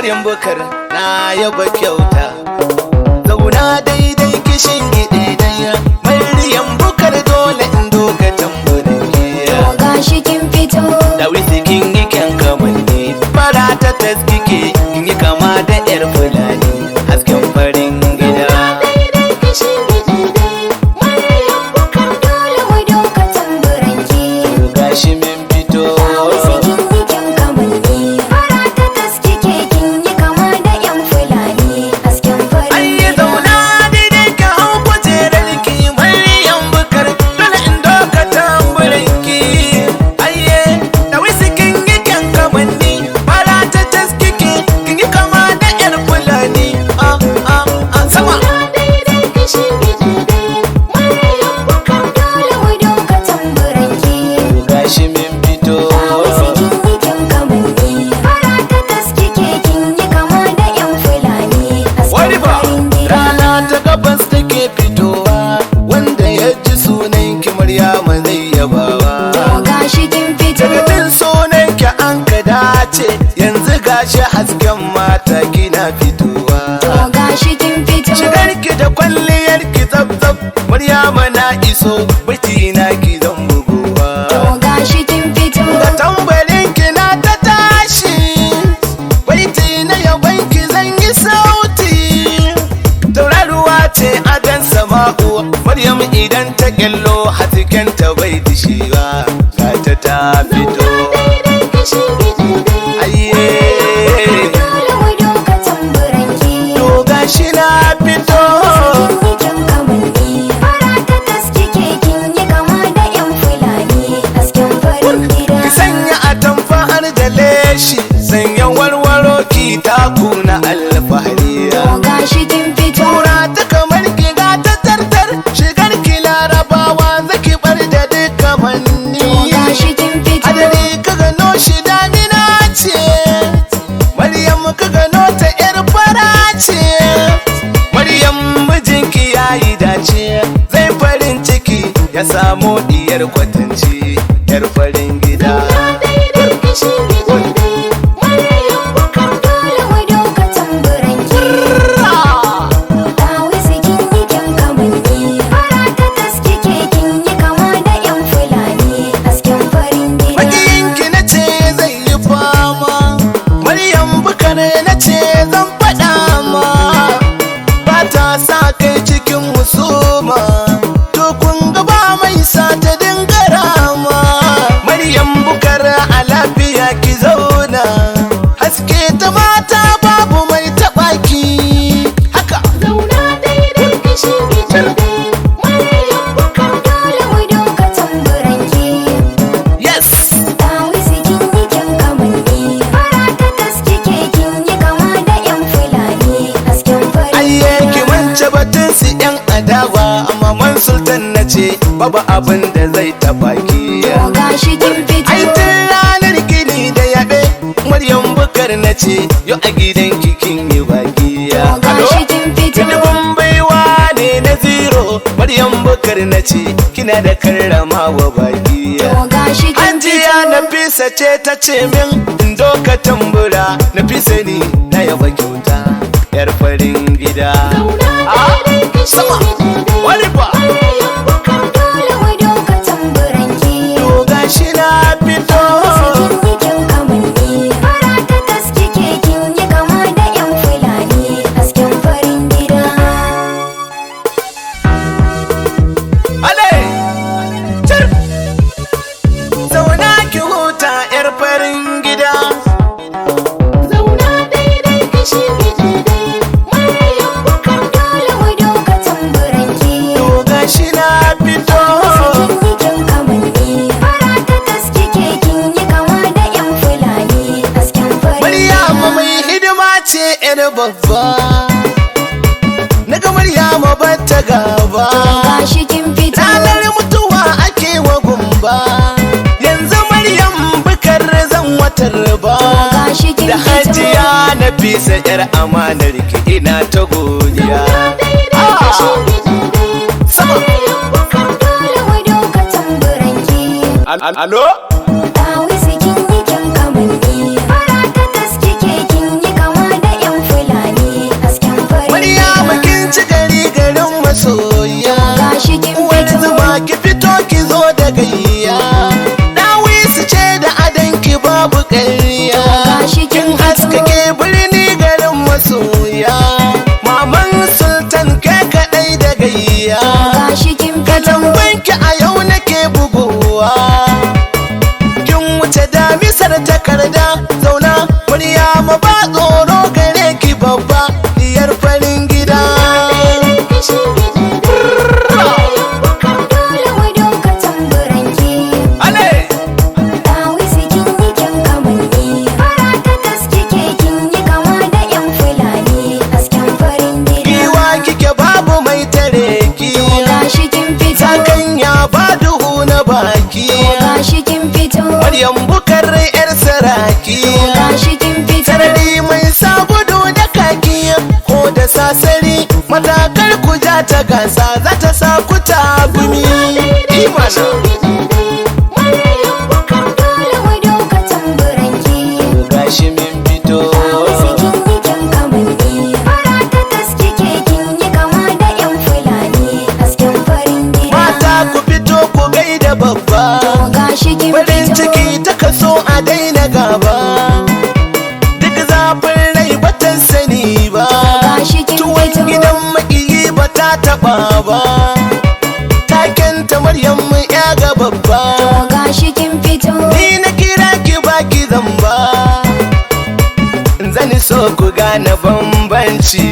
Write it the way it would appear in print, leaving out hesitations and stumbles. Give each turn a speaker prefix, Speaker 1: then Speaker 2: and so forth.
Speaker 1: Maryam Bukar na yaba kyauta. Zauna daidai kishin gide daya. Maryam Bukar dole in doka tamburin ki.
Speaker 2: To gashi kin fito.
Speaker 1: Da wisi kin yi kyan kamanni. Fara ta taskike kin yi kama da yar Fulani. Hasken farin gida. Gashi min fito. Ayye zauna daidai ka hau kujerar ki. Maryam Bukar dole in doka tamburin ki. Ayye da wisi kin yi kyan kamanni. Fara ta taskike kin yi kama da yar Fulani. Sama. Gashi min fito. Wani ba rana ta gabas take fitowa, wanda ya ji sunan ki Maryama zai yabawa. Daga jin sunan ki an ka dace, yanzu gashi hasken mata kina fitowa. Shigar ki da kwalliyar ki tsaf-tsaf, Maryama na iso, baki na ki zan bugowa. Da tambarin ki na ta tashi, baiti na yaban ki zan yi sauti. Tauraruwa ce adan sama'u, Maryam idan ta kyallo hasken ta bai dishewa. Gata ta fito. Ayye. To gashi na fito. Ki sanya atamfa har da leshi, sanya warwaro ki taku na alfahariya. Tura ta kamar ki ga ta tartar, shigar ki larabawa zaki bar da duka manni. Hadari ka gano shi damina ce, Maryam ka gano ta yar fara ce. Maryam mijinki yayi dace, zai farin ciki ya samo diyar kwatanci, yar farin gida. Makiyinki na ce zai yi fama, Maryam Bukar na ce zan faɗa ma. Ba ta sa kai cikin husuma, to kun ga ba mai sa ta dinga rama. Maryam Bukar a lafiya ki zauna, haske ta mata babu mai taɓa ki. Haka. Yes. Ayye ki mance batun su yan adawa, amma man sultan na ce babu abin da zai taɓa ki. Ai tun ranar gini da yaɓe, Maryam Bukar na ce yau a gidan kikin yi bakiya. Ilimin baiwa ne na zero, Maryam Bukar na ce kina da karramawa bakiya. Hajiya Nafisa ce ta ce min in doka tambura, Nafisa ni na yaba kyauta, yar farin gida. Sama wani ba. To gashi na fito. Ale! Cir! Zauna ki huta yar farin gida. To gashi na fito. Maryama mai hidima ce yar babba, naga Maryama bata gaba. Ranar mutuwa ake wa gumba, yanzu Maryam Bukar zan watar ba. Da Hajiya Nafisa yar amanar ki ina ta godiya. Sama.
Speaker 2: Alo?
Speaker 1: dawaki.
Speaker 2: gashi kin fito,
Speaker 1: Maryam Bukar yar saraki.
Speaker 2: gashi kin fito,
Speaker 1: Sarari mai sa gudu da kaki ko da sasari, matakar ku ja ta gasa za ta sa ku tagumi. Imana
Speaker 2: Maryam Bukar dole mu doka tamburanki,
Speaker 1: gashi min fito.
Speaker 2: wasu kin yi kin kamanni, fara ta taske ke kin yi kama da yan fulani, hasken farin gida.
Speaker 1: Mata ku fito ku gaida babba,
Speaker 2: gashi kin
Speaker 1: farin
Speaker 2: fito,
Speaker 1: ciki ta kaso a daina gaba. Duk zafin rai batan sani ba,
Speaker 2: gashi kin
Speaker 1: tuwon
Speaker 2: fito,
Speaker 1: gidan maƙiyi ba ta taɓa ba. Taken ta Maryam ya ga babba,
Speaker 2: gashi kin fito,
Speaker 1: ni na kira ki baki zamba. Zani so ku gane bambanci,